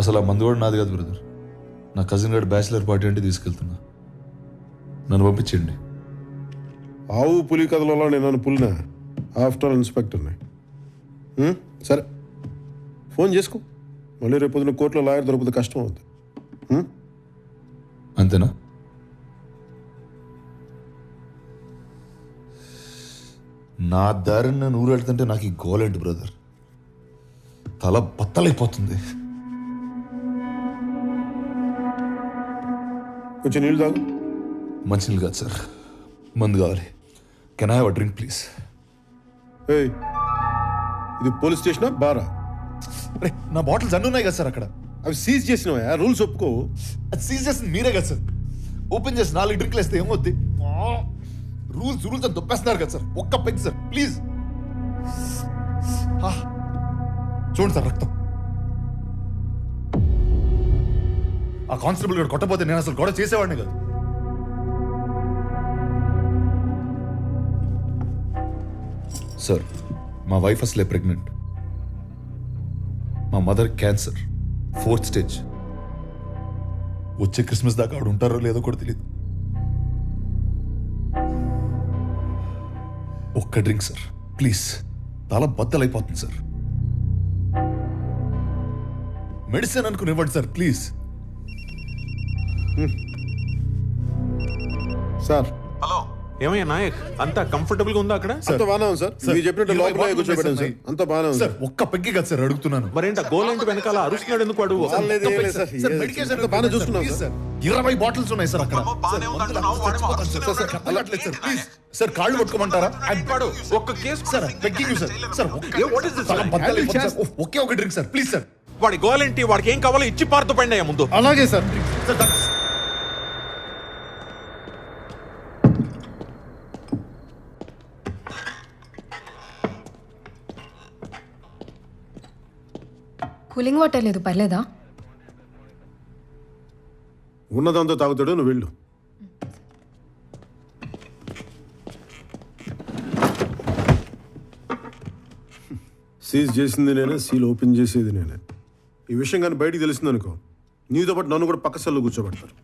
అసలు ఆ మందు కూడా నాది కాదు బ్రదర్. నా కజిన్ గారు బ్యాచిలర్ పార్టీ అంటే తీసుకెళ్తున్నా. నన్ను పంపించండి. ఆవు పులి కథలలో నేను పులినా ఆఫ్టర్ ఇన్స్పెక్టర్ని. సరే ఫోన్ చేసుకో. మళ్ళీ రేపు పొద్దున కోర్టులో లాయర్ దొరికితే కష్టం అవుతుంది. అంతేనా? నా దారిని నేను ఊరెళ్తుంటే నాకు ఈ గోలేంటి బ్రదర్, తల బత్తలైపోతుంది. కొంచెం నీళ్ళు తాగు. మంచినీళ్ళు కాదు సార్, మందు కావాలి. Can I have a drink please? ఏయ్, ఇది పోలీస్ స్టేషనా బారా? అరే నా బాటిల్స్ అన్నీ ఉన్నాయి కదా సార్ అక్కడ. అవి సీజ్ చేసినవా? రూల్స్ ఒప్పుకో. అది సీజ్ చేసింది మీరే కదా సార్. ఓపెన్ చేసి 4 డ్రింక్లు వేస్తే ఏమవుద్ది? రూల్స్ అని దొప్పేస్తున్నారు కదా సార్. ఒక్క పెగ్ సార్ ప్లీజ్. చూడండి సార్ రక్తం. ఆ కానిస్టేబుల్ గారు కొట్టపోతే నేను అసలు గొడవ చేసేవాడిని కాదు. సార్ మా వైఫ్ అసలే ప్రెగ్నెంట్. మా మదర్ క్యాన్సర్ 4th స్టేజ్. వచ్చే క్రిస్మస్ దాకా ఆవిడ ఉంటారో లేదో కూడా తెలియదు. ఒక్క డ్రింక్ సార్ ప్లీజ్. చాలా బద్దలైపోతుంది సార్. మెడిసిన్ అనుకుని ఇవ్వండి సార్ ప్లీజ్. సార్ హలో, ఏమయ్యా నాయక్, అంతా కంఫర్టబుల్ గా ఉందా అక్కడ? అంత బాగానే ఉంది సార్. మీరు చెప్పినట్టు లోపల కూర్చోబెట్టాను సార్. అంత బాగానే ఉంది. సార్ ఒక్క పెగ్గి కదా సార్ అడుగుతున్నాను. మరేంట గోల్ వెనకాల అరుస్తున్నాడు ఎందుకు వాడు? లేదు, ఏం లేదు సార్. సార్, మెడికేషన్ అంత బాగానే చూసుకున్నాం సార్. 20 బాటిల్స్ ఉన్నాయి సార్ అక్కడ. బాగానే ఉంది అంటున్నావు, వాడేమో అరుస్తున్నాడు. అలవాట్లేదు సార్ ప్లీజ్. సార్ కాళ్ళు పట్టుకోమంటారా? వాడు ఒక్క case sir begging sir. Sir what is this? చాలా బద్దలైపోతుంది సార్. ఒకే ఒక డ్రింక్ సార్ ప్లీజ్ సార్. వాడి గోల్ ఏంటి? వాడికి ఏం కావాలో ఇచ్చి పారుతూ పండి అయ్యా ముందు. అలాగే సార్. సార్ కూలింగ్ వాటర్ లేదు, పర్లేదా? ఉన్నదంతా తాగుతాడు, నువ్వు వెళ్ళు. సీజ్ చేసింది నేనే, సీల్ ఓపెన్ చేసేది నేనే. ఈ విషయం కానీ బయటికి తెలిసిందనుకో, నీతో పాటు నన్ను కూడా పక్క సెల్లో కూర్చోబెడతారు.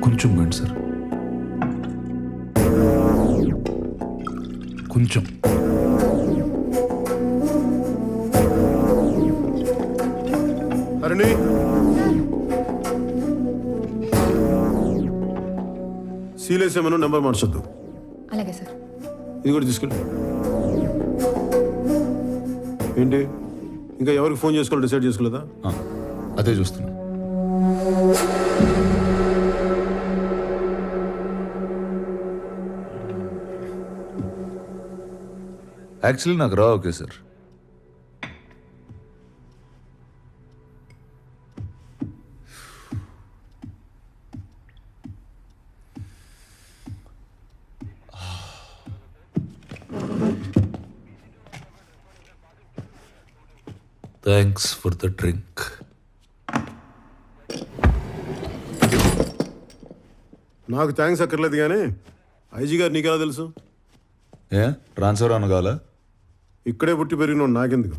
కొంచెం బండి సార్, కొంచెం. అరణి, సీలేసేమను, నెంబర్ మార్చొద్దు. అలాగే సార్. ఇది కూడా తీసుకెళ్ళి. ఏంటి ఇంకా ఎవరికి ఫోన్ చేసుకోవాలో డిసైడ్ చేసుకోలేదా? అదే చూస్తున్నా. యాక్చువల్లీ నాకు రా okay sir. Thanks for the drink. నాకు థ్యాంక్స్ అక్కర్లేదు కానీ ఐజీ గారు నీకెలా తెలుసు? ఏ ట్రాన్స్ఫర్ అనగాల? ఇక్కడే పుట్టి పెరిగిన నాకెందుకు?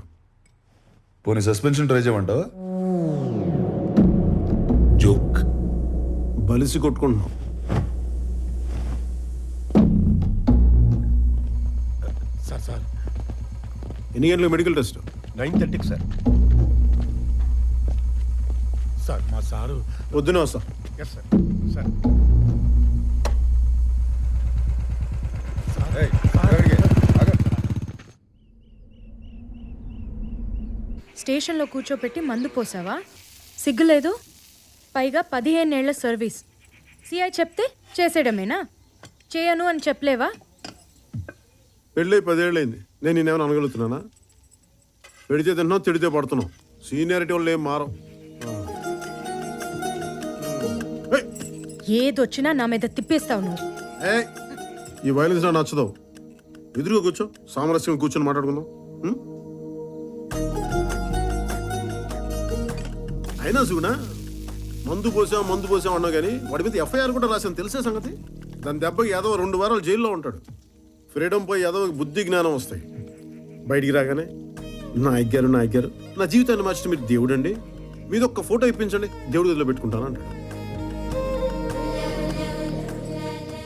పోనీ సస్పెన్షన్ ట్రై చేయమంటావా? జోక్. బలిసి కొట్టుకుంటున్నాం. సార్ ఎన్ని గంటలకు మెడికల్ టెస్ట్? 9:30కి సార్. సార్ మా సారు పొద్దునే వస్తా. Yes sir. సార్ స్టేషన్లో కూర్చోపెట్టి మందు పోసావా? సిగ్గులేదు? పైగా 15 ఏళ్ల సర్వీస్. సిఐ చెప్తే చేసేయడమేనా? చేయను అని చెప్పలేవా? పెళ్ళి 10 ఏళ్ళైంది. నేను నేనేమైనా అనగలుగుతున్నానా? పెడితే తిన్నావు, తిడితే పడుతున్నావు. సీనియారిటీ వాళ్ళు ఏం మారం. ఏదొచ్చినా నా మీద తిప్పేస్తావు నువ్వు. ఏయ్, ఈ వైలెన్స్ నాకు నచ్చదు. ఎదురుగా కూర్చో, సామరస్యంగా కూర్చొని మాట్లాడుకుందాం. ఉం? అయినా సుగునా మందు పోసాం అన్నా కానీ వాడి మీద ఎఫ్ఐఆర్ కూడా రాశాను, తెలిసే సంగతి. దాని దెబ్బకి యాదవ్ 2 వారాలు జైల్లో ఉంటాడు. ఫ్రీడమ్ పోయి యాదవ్కి బుద్ధి జ్ఞానం వస్తాయి. బయటికి రాగానే నా అయ్యారు నా జీవితాన్ని మార్చిన మీరు దేవుడు అండి, మీద ఒక్క ఫోటో ఇప్పించండి, దేవుడి గదిలో పెట్టుకుంటాను అంటాడు.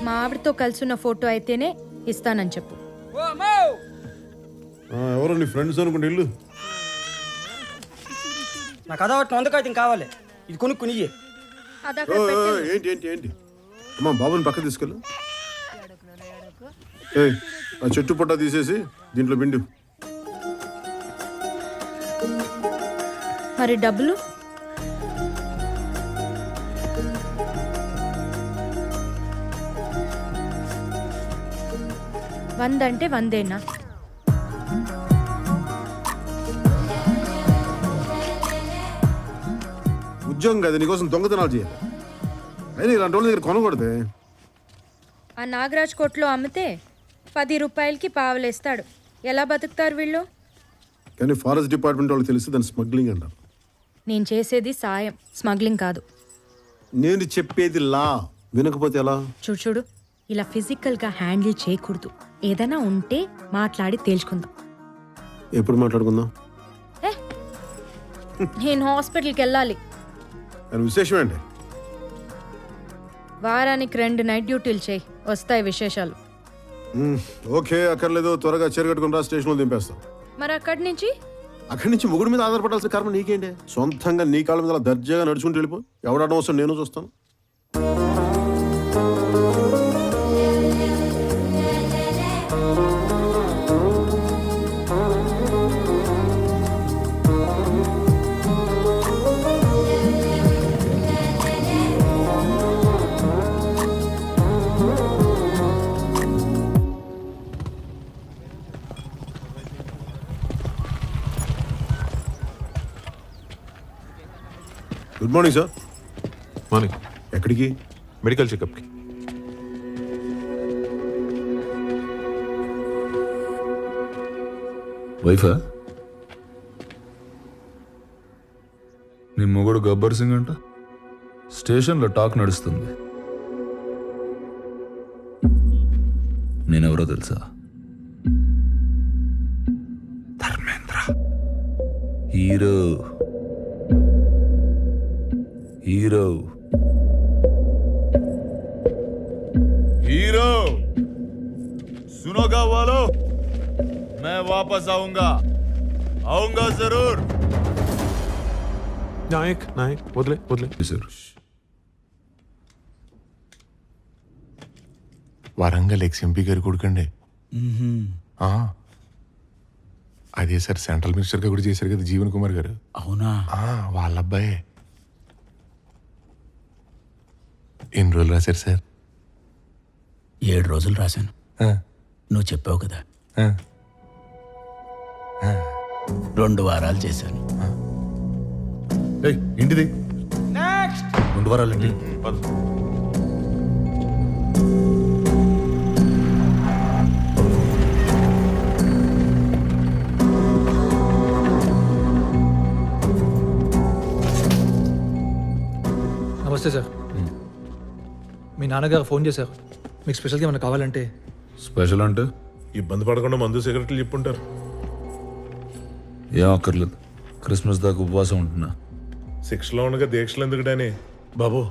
మా ఆవిడతో కలిసి ఫోటో అయితేనే ఇస్తానని చెప్పు. ఎవరో నీ ఫ్రెండ్స్ అనుకుంటే ఇల్లు. నాకు అదొకటి వందకాయతం కావాలి, ఇది కొనుక్కుని అదక్కడ పెట్టు. ఏంటి అమ్మా, బాబుని పక్క తీసుకెళ్ళు. ఏయ్, ఆ చెట్టు పొట్ట తీసేసి దీంట్లో పిండు. మరి డబ్బులు? వందంటే 100ఏనా? ఉద్యోగం కదా, నీకోసం దొంగతనాలు చేయాలి. అయినా ఇలాంటి వాళ్ళ దగ్గర కొనకూడదే. ఆ నాగరాజ్ కొట్లో అమ్మితే 10 రూపాయలకి పావలేస్తాడు. ఎలా బతుకుతారు వీళ్ళు? కానీ ఫారెస్ట్ డిపార్ట్మెంట్ వాళ్ళు తెలిసి దాన్ని స్మగ్లింగ్ అంటారు. నేను చేసేది సాయం, స్మగ్లింగ్ కాదు. నేను చెప్పేది లా, వినకపోతే ఎలా? చూడు, ఇలా ఫిజికల్గా హ్యాండిల్ చేయకూడదు. ఏదైనా ఉంటే మాట్లాడి తేల్చుకుందాం. ఎప్పుడు మాట్లాడుకుందాం? నేను హాస్పిటల్కి వెళ్ళాలి. అని విశేషం ఏంటి? వారానికి 2 నైట్ డ్యూటీలు చేయి, వస్తాయి విశేషాలు. ఓకే, అక్కర్లేదు, త్వరగా చేరగట్టుకుని రా, స్టేషన్లో దింపేస్తాం. మరి అక్కడి నుంచి మొగుడు మీద ఆధారపడాల్సిన కర్మ నీకేంటి? సొంతంగా నీ కాళ్ళ మీద అలా దర్జాగా నడుచుకుంటూ వెళ్ళిపో. ఎవడడం వస్తాను, నేను చూస్తాను. Good morning sir. మార్నింగ్. ఎక్కడికి? మెడికల్ చెకప్కి. వైఫా? నీ మొగుడు గబ్బర్ సింగ్ అంట. స్టేషన్లో టాక్ నడుస్తుంది. నేనెవరో తెలుసా? ధర్మేంద్ర. హీరో. सुनोगा वालों, मैं वापस आऊंगा जरूर. నాయక్ వదిలే. వరంగల్ ఎక్స్ఎంపీ గారు కొడుకండి. అదే సార్, సెంట్రల్ మినిస్టర్ గా కూడా చేశారు కదా జీవన్ కుమార్ గారు. అవునా? వాళ్ళ అబ్బాయే. ఎన్ని రోజులు రాశారు సార్? 7 రోజులు రాశాను. నువ్వు చెప్పావు కదా, 2 వారాలు చేశాను. ఏంటిది 2 వారాలు? ఏంటి? నమస్తే సార్. మీ నాన్నగారు ఫోన్ చేశారు, మీకు స్పెషల్గా ఏమైనా కావాలంటే. స్పెషల్ అంటే? ఇబ్బంది పడకుండా మందు సిగరెట్లు చెప్పుంటారు. ఏం అక్కర్లేదు, క్రిస్మస్ దాకా ఉపవాసం ఉంటున్నా. శిక్షలో ఉండగా దీక్షలు ఎందుకుడాని బాబు.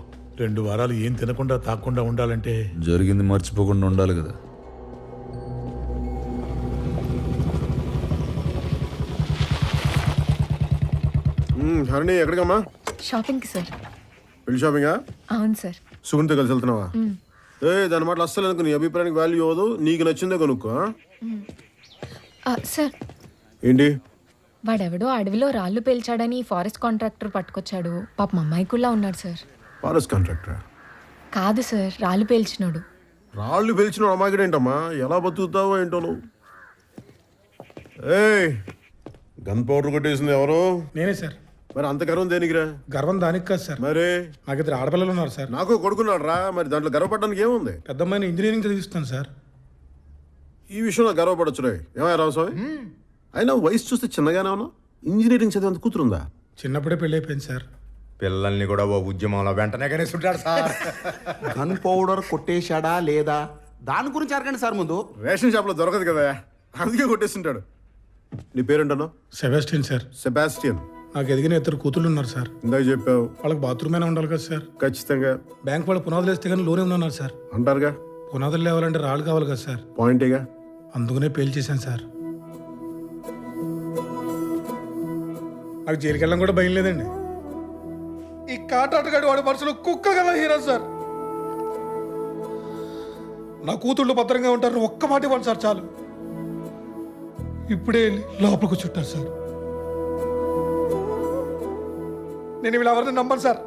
2 వారాలు ఏం తినకుండా తాకుండా ఉండాలంటే జరిగింది మర్చిపోకుండా ఉండాలి కదా. హరిణి, ఎక్కడికమ్మా? షాపింగ్కి సార్. పెళ్లి షాపింగా? అవును సార్. సుగుణితో కలిసి వెళ్తున్నావా? దాని మాటలు అస్సలు అనుకో, నీ అభిప్రాయానికి వాల్యూ అవ్వదు, నీకు నచ్చిందే కొనుక్కో. సార్, ఏంటి? వాడెవడో అడవిలో రాళ్ళు పేల్చాడని ఫారెస్ట్ కాంట్రాక్టర్ పట్టుకొచ్చాడు. పాపం అమ్మాయికుల్లా ఉన్నాడు సార్. ఫారెస్ట్ కాంట్రాక్టర్ కాదు సార్, రాళ్ళు పేల్చినాడు. రాళ్ళు పేల్చిన అమాయకుడేంటమ్మా? ఎలా బతుకుతావో ఏంటో నువ్వు. గన్ పౌడర్ కొట్టేసింది ఎవరు? నేనే సార్. మరి అంత గర్వం దేనికిరా? గర్వం దానికి కాదు సార్, మరి నాకు ఇద్దరు ఆడపిల్లలు ఉన్నారు సార్. నాకు కొడుకున్నాడు రా, మరి దాంట్లో గర్వపడడానికి ఏముంది? పెద్దమ్మాయిని ఇంజనీరింగ్ చదివిస్తాను సార్. ఈ విషయంలో గర్వపడచ్చు రే. ఏమయ్య రామస్వామి, అయినా వయసు చూస్తే చిన్నగానే ఉన్నావు. ఇంజనీరింగ్ చదివేంత కూతురుందా? చిన్నప్పుడే పెళ్ళి అయిపోయింది సార్. పిల్లల్ని కూడా ఓ ఉద్యమంలో వెంటనే కనేస్తుంటాడు సార్. గన్ పౌడర్ కొట్టేశాడా లేదా దాని గురించి అడగండి సార్ ముందు. రేషన్ షాప్లో దొరకదు కదా, అందుకే కొట్టేస్తుంటాడు. నీ పేరేంటన్నా? Sebastian sir. సెబాస్టియన్. నాకు ఎదిగిన ఇద్దరు కూతుళ్ళు ఉన్నారు సార్. ఇందాక చెప్పావు. వాళ్ళకి బాత్రూమ్ అయినా ఉండాలి కదా సార్. ఖచ్చితంగా. బ్యాంక్ వాళ్ళు పునాదులు వేస్తే కానీ లోనే ఉన్నారు సార్. అంటారుగా, పునాదులు లేవాలంటే రాళ్ళు కావాలి కదా సార్. పాయింటేగా. అందుకనే పెళ్లి చేశాను సార్. నాకు జైలుకి వెళ్ళడం కూడా భయం లేదండి. ఈ కాటాటగాడు వాడి మనసులో కుక్క కదా హీరో సార్. నా కూతుళ్ళు భద్రంగా ఉంటారు, ఒక్క మాట ఇవ్వండి సార్ చాలు. ఇప్పుడే వెళ్ళి లోపలికి చుట్టారు సార్. నేను వీళ్ళు ఎవరిని నమ్మను సార్,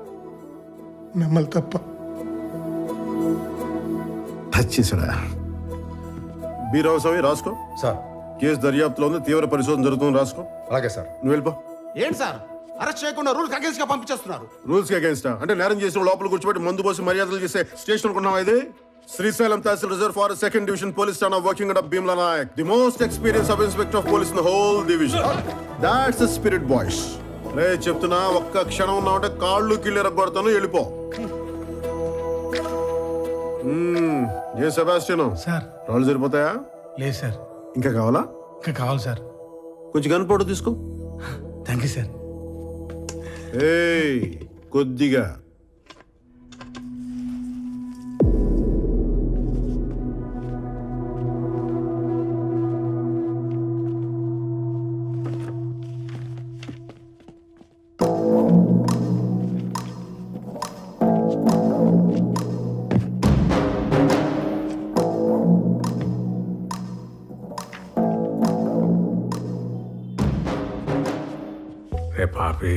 మిమ్మల్ని తప్ప. టచ్ చేశాడా? బీరావు స్వామి రాసుకో సార్. కేసు దర్యాప్తులో ఉంది, తీవ్ర పరిశోధన జరుగుతుంది, రాసుకో. అలాగే సార్. నువ్వు వెళ్ళిపో. ఏంటి సార్ అరెస్ట్ చేయకుండా రూల్స్ అగేన్స్ట్ గా పంపించేస్తున్నారు? రూల్స్ కి అగేన్స్ట్ అంటే నేరం చేసిన లోపల కూర్చోబెట్టి మందు పోసి మర్యాదలు చేసే స్టేషన్ అనుకున్నావా ఇది? Srisailam tehsil reserve forest second division police thana working and Bheemla Nayak, the most experience sub inspector of police in the whole division. That's the spirit boys. రే చెప్తున్నా, ఒక్క క్షణం ఉన్నావంటే కాళ్ళు కిళ్ళు ఎరగొడతాను, వెళ్ళిపో. ఏ సెబాస్టియన్ సార్ రాళ్ళు సరిపోతాయా? లేదు సార్. ఇంకా కావాలా? ఇంకా కావాలి సార్. కొంచెం గన్ పౌడర్ తీసుకో. Thank you sir. ఏయ్ కొద్దిగా. రే పాపి,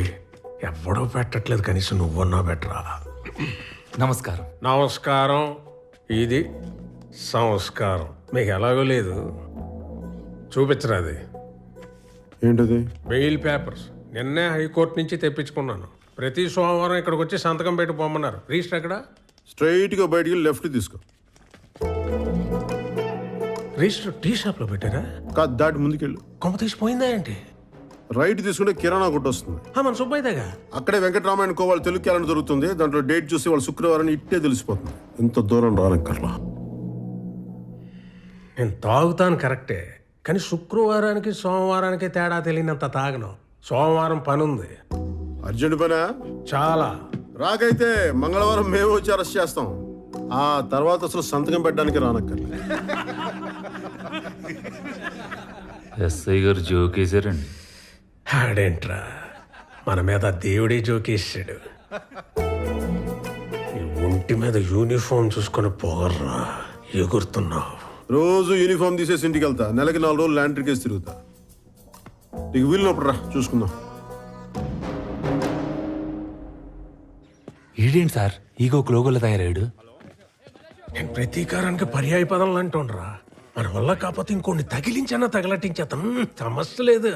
ఎవడో పెట్టట్లేదు, కనీసం నువ్వన్నా పెట్టరా. నమస్కారం. నమస్కారం. ఇది సంస్కారం. మీకు ఎలాగో లేదు, చూపించరా అది. ఏంటది? బెయిల్ పేపర్స్ నిన్నే హైకోర్టు నుంచి తెప్పించుకున్నాను. ప్రతి సోమవారం ఇక్కడికి వచ్చి సంతకం పెట్టి పోమన్నారు. రిజిస్టర్ ఎక్కడ? స్ట్రైట్ గా బయటికి లెఫ్ట్ తీసుకో. రిజిస్టర్ టీ షాప్ లో పెట్టారా? కాదు, దాటి ముందుకెళ్ళు. కొమ్మ తీసిపోయిందా ఏంటి? రైట్ తీసుకుంటే కిరాణా కొట్టు వస్తుంది. మన సుబ్బయ్యగా అక్కడే వెంకటరామాయణ కోవాళ్ళు తెలుగు క్యాలెండర్ దొరుకుతుంది. దాంట్లో డేట్ చూసి వాళ్ళు శుక్రవారం ఇట్టే తెలిసిపోతుంది. ఇంత దూరం రానక్కర్లా. నేను తాగుతాను కరెక్టే, కానీ శుక్రవారానికి సోమవారానికి తేడా తెలియనంత తాగను. సోమవారం పని ఉంది, అర్జెంట్ పనా? చాలా. రాకైతే మంగళవారం మేము వచ్చి అరెస్ట్ చేస్తాం. ఆ తర్వాత అసలు సంతకం పెట్టడానికి రానక్కర్లే. ఎస్ఐ గారు జోకేశారండి. ఆడేంట్రా, మన మీద దేవుడే జోకేసాడు. ఈ ఒంటి మీద యూనిఫామ్ చూసుకొని పోగర్రా, ఎగురుతున్నావు. రోజు యూనిఫామ్ తీసేసి ఇంటికి వెళ్తా. నెలకి 4 రోజులు ల్యాండ్రీ కేసు తిరుగుతా. నీకు వీలునప్పుడు రా, చూసుకుందాం. ఈడేంటి సార్ ఈగో లోగోలో తయారాడు? నేను ప్రతీకారానికి పర్యాయ పదాలు అంటుండ్రా. మన వల్ల కాకపోతే ఇంకొన్ని తగిలించన్నా తగలటించేస్తాను, సమస్య లేదు.